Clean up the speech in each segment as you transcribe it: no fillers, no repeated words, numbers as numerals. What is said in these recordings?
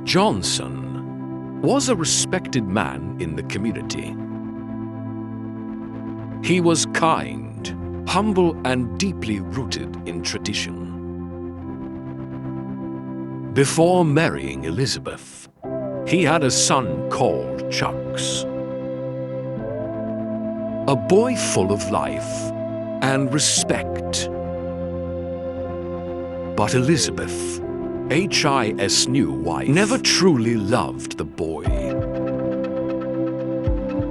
Johnson was a respected man in the community. He was kind, humble, and deeply rooted in tradition. Before marrying Elizabeth, he had a son called Chuks, a boy full of life and respect. But Elizabeth, H.I.'s new wife, never truly loved the boy.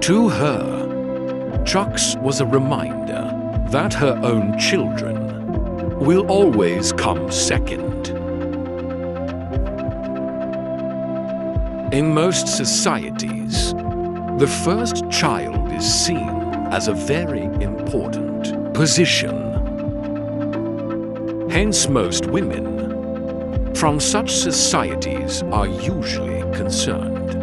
To her, Chuks was a reminder that her own children will always come second. In most societies, the first child is seen as a very important position. Hence, most women from such societies are usually concerned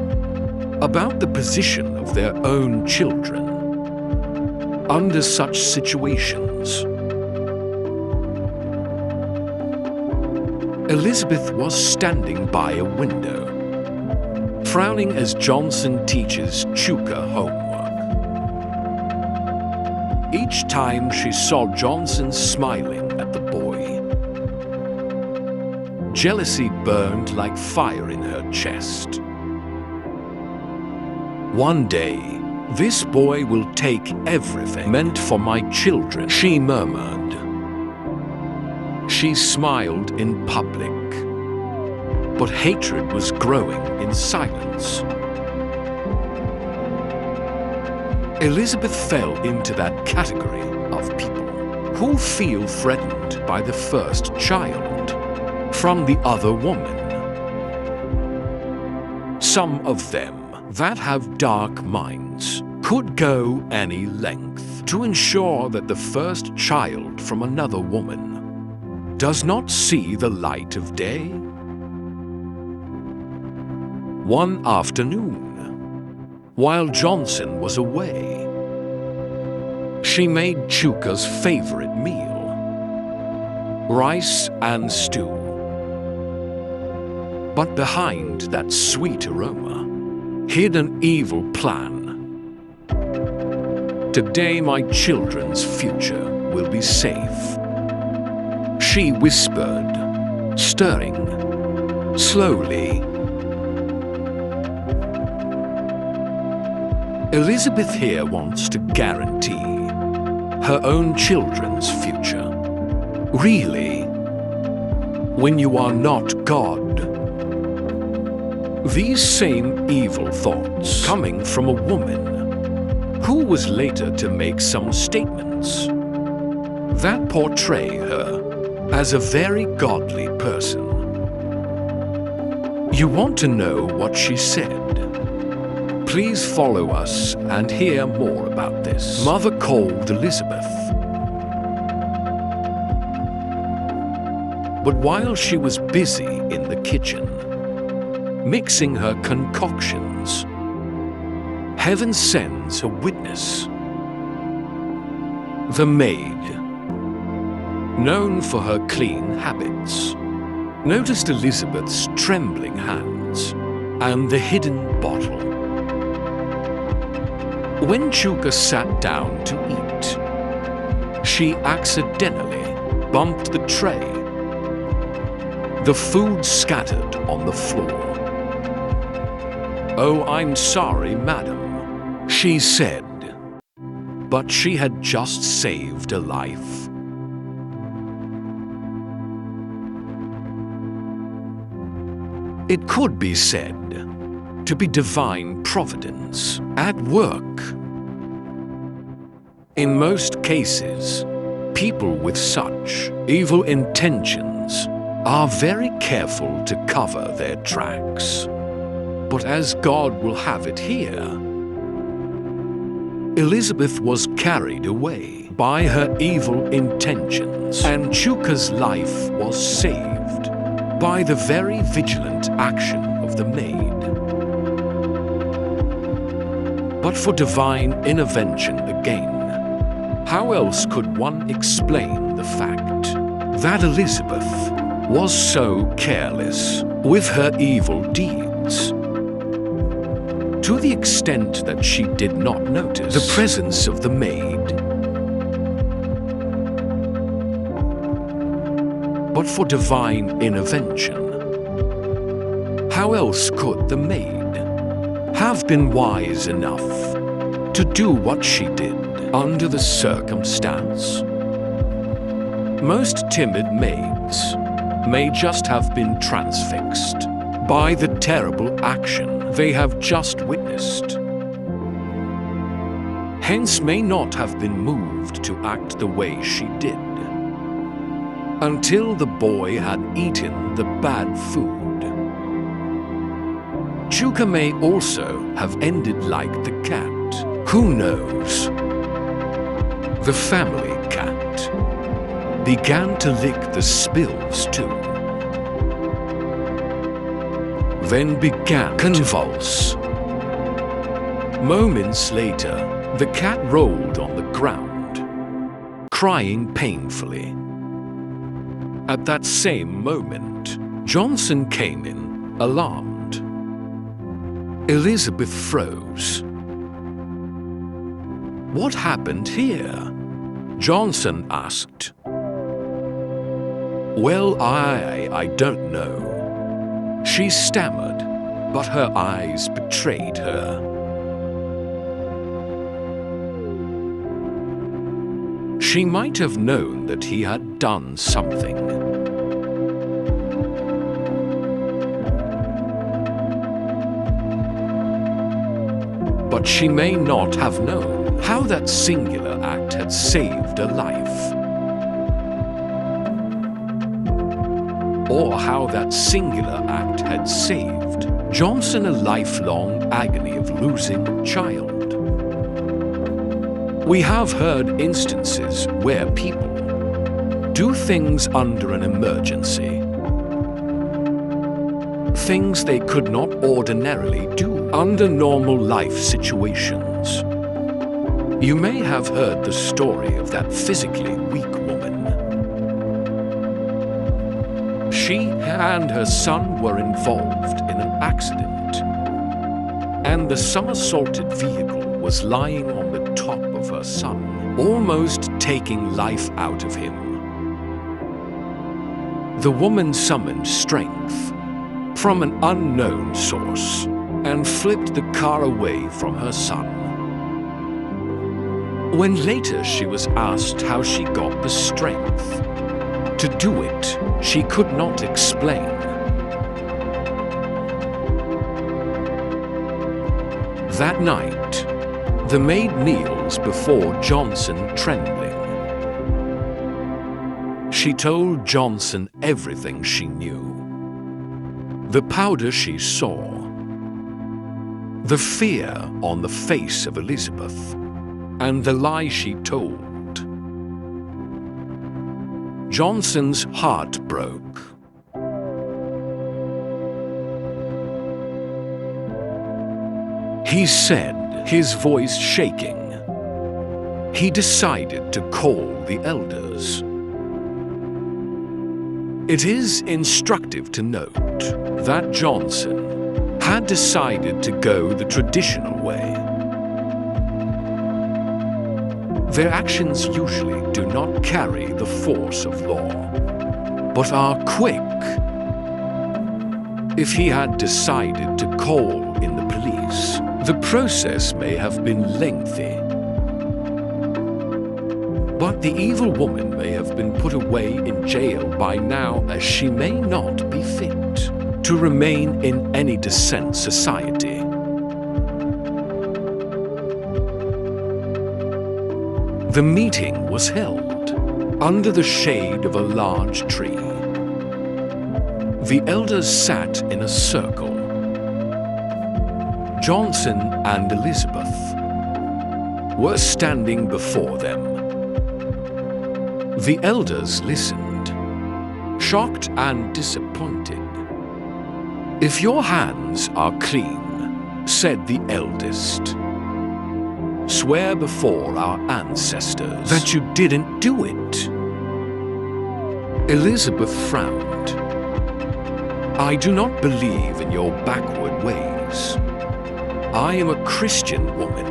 about the position of their own children under such situations. Elizabeth was standing by a window, frowning as Johnson teaches Chuka homework. Each time she saw Johnson smiling at the boy, jealousy burned like fire in her chest. One day, this boy will take everything meant for my children, she murmured. She smiled in public, but hatred was growing in silence. Elizabeth fell into that category of people who feel threatened by the first child from the other woman. Some of them that have dark minds could go any length to ensure that the first child from another woman does not see the light of day. One afternoon, while Johnson was away, she made Chuka's favorite meal, rice and stew. But behind that sweet aroma hid an evil plan. Today my children's future will be safe, she whispered, stirring slowly. Elizabeth here wants to guarantee her own children's future. Really, when you are not God. These same evil thoughts coming from a woman who was later to make some statements that portray her as a very godly person. You want to know what she said? Please follow us and hear more about this. Mother called Elizabeth. But while she was busy in the kitchen, mixing her concoctions, heaven sends a witness. The maid, known for her clean habits, noticed Elizabeth's trembling hands and the hidden bottle. When Chuka sat down to eat, she accidentally bumped the tray. The food scattered on the floor. "Oh, I'm sorry, madam," she said. But she had just saved a life. It could be said to be divine providence at work. In most cases, people with such evil intentions are very careful to cover their tracks. But as God will have it here, Elizabeth was carried away by her evil intentions, and Chuka's life was saved by the very vigilant action of the maid. But for divine intervention again, how else could one explain the fact that Elizabeth was so careless with her evil deeds, to the extent that she did not notice the presence of the maid. But for divine intervention, how else could the maid have been wise enough to do what she did under the circumstance? Most timid maids may just have been transfixed by the terrible action they have just witnessed, hence may not have been moved to act the way she did, until the boy had eaten the bad food. Chuks may also have ended like the cat. Who knows? The family cat began to lick the spills too, then began to convulse. Moments later, the cat rolled on the ground, crying painfully. At that same moment, Johnson came in, alarmed. Elizabeth froze. "What happened here?" Johnson asked. "Well, I don't know." She stammered, but her eyes betrayed her. She might have known that he had done something. But she may not have known how that singular act had saved a life, or how that singular act had saved Johnson a lifelong agony of losing a child. We have heard instances where people do things under an emergency, things they could not ordinarily do under normal life situations. You may have heard the story of that physically weak woman. She and her son were involved in an accident, and the somersaulted vehicle was lying on the top of her son, almost taking life out of him. The woman summoned strength from an unknown source and flipped the car away from her son. When later she was asked how she got the strength to do it, she could not explain. That night, the maid kneels before Johnson trembling. She told Johnson everything she knew. The powder she saw, the fear on the face of Elizabeth, and the lie she told. Johnson's heart broke. He said, his voice shaking, he decided to call the elders. It is instructive to note that Johnson had decided to go the traditional way. Their actions usually do not carry the force of law, but are quick. If he had decided to call in the police, the process may have been lengthy. But the evil woman may have been put away in jail by now, as she may not be fit to remain in any decent society. The meeting was held under the shade of a large tree. The elders sat in a circle. Johnson and Elizabeth were standing before them. The elders listened, shocked and disappointed. "If your hands are clean," said the eldest, "swear before our ancestors that you didn't do it." Elizabeth frowned. I do not believe in your backward ways. I am a Christian woman.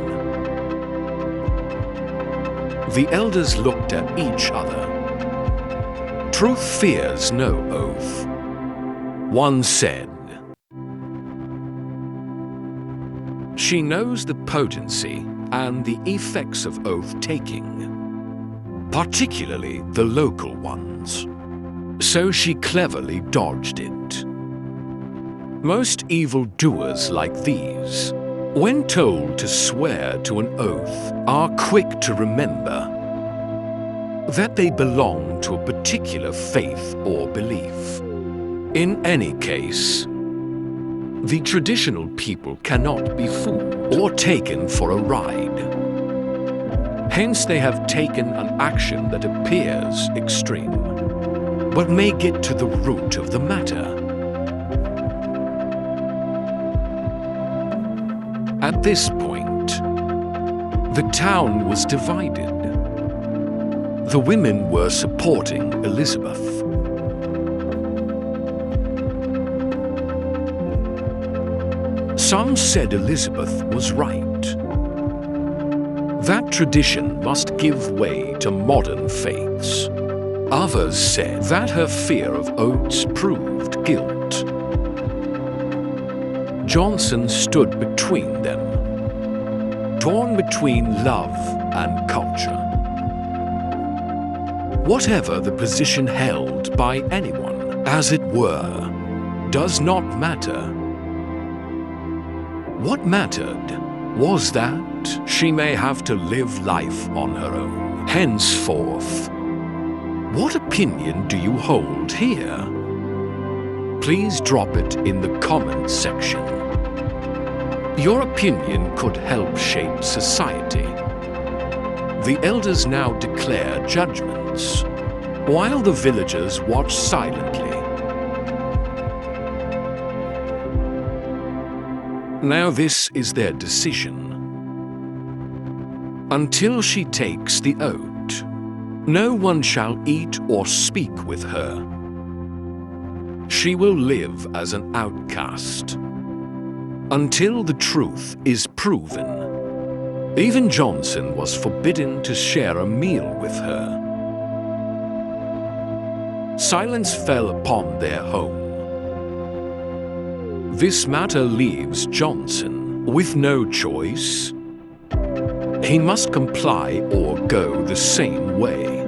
The elders looked at each other. Truth fears no oath. One said, she knows the potency and the effects of oath-taking, particularly the local ones. So she cleverly dodged it. Most evildoers like these, when told to swear to an oath, are quick to remember that they belong to a particular faith or belief. In any case, the traditional people cannot be fooled or taken for a ride. Hence, they have taken an action that appears extreme, but may get to the root of the matter. At this point, the town was divided. The women were supporting Elizabeth. Some said Elizabeth was right. That tradition must give way to modern faiths. Others said that her fear of oaths proved guilt. Johnson stood between them, torn between love and culture. Whatever the position held by anyone, as it were, does not matter. What mattered was that she may have to live life on her own. Henceforth, what opinion do you hold here? Please drop it in the comments section. Your opinion could help shape society. The elders now declare judgments, while the villagers watch silently. Now this is their decision. Until she takes the oath, no one shall eat or speak with her. She will live as an outcast until the truth is proven. Even Johnson was forbidden to share a meal with her. Silence fell upon their home. This matter leaves Johnson with no choice. He must comply or go the same way.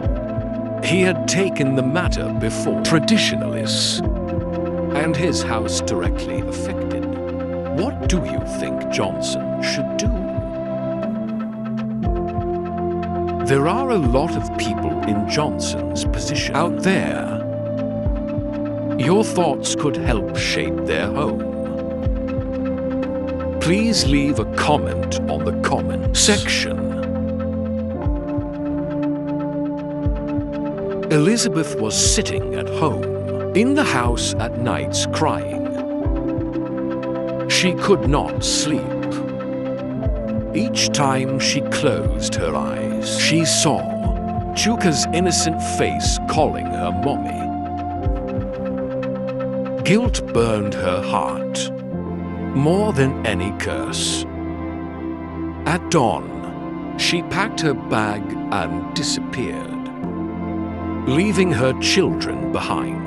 He had taken the matter before traditionalists, and his house directly affected. What do you think Johnson should do? There are a lot of people in Johnson's position out there. Your thoughts could help shape their home. Please leave a comment on the comment section. Elizabeth was sitting at home in the house at nights crying. She could not sleep. Each time she closed her eyes, she saw Chuks' innocent face calling her mommy. Guilt burned her heart more than any curse. At dawn, she packed her bag and disappeared, leaving her children behind.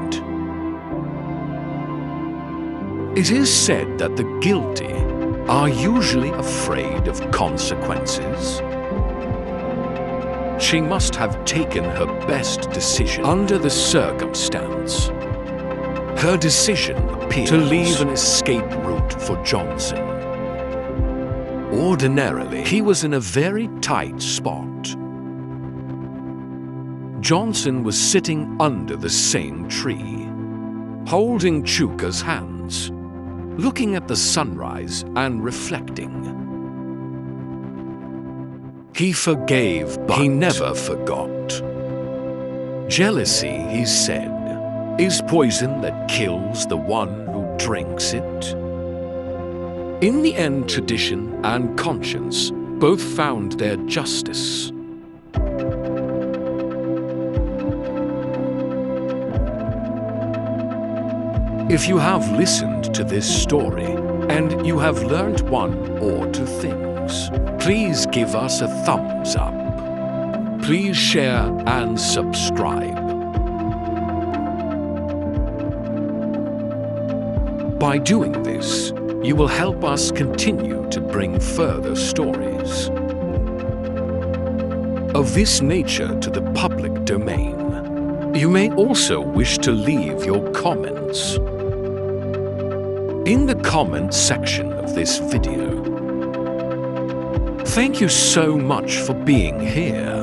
It is said that the guilty are usually afraid of consequences. She must have taken her best decision under the circumstance. Her decision appears to leave an escape route for Johnson. Ordinarily, he was in a very tight spot. Johnson was sitting under the same tree, holding Chuks' hands, looking at the sunrise and reflecting. He forgave, but he never forgot. Jealousy, he said, is poison that kills the one who drinks it. In the end, tradition and conscience both found their justice. If you have listened to this story and you have learned one or two things, please give us a thumbs up. Please share and subscribe. By doing this, you will help us continue to bring further stories of this nature to the public domain. You may also wish to leave your comments in the comment section of this video. Thank you so much for being here.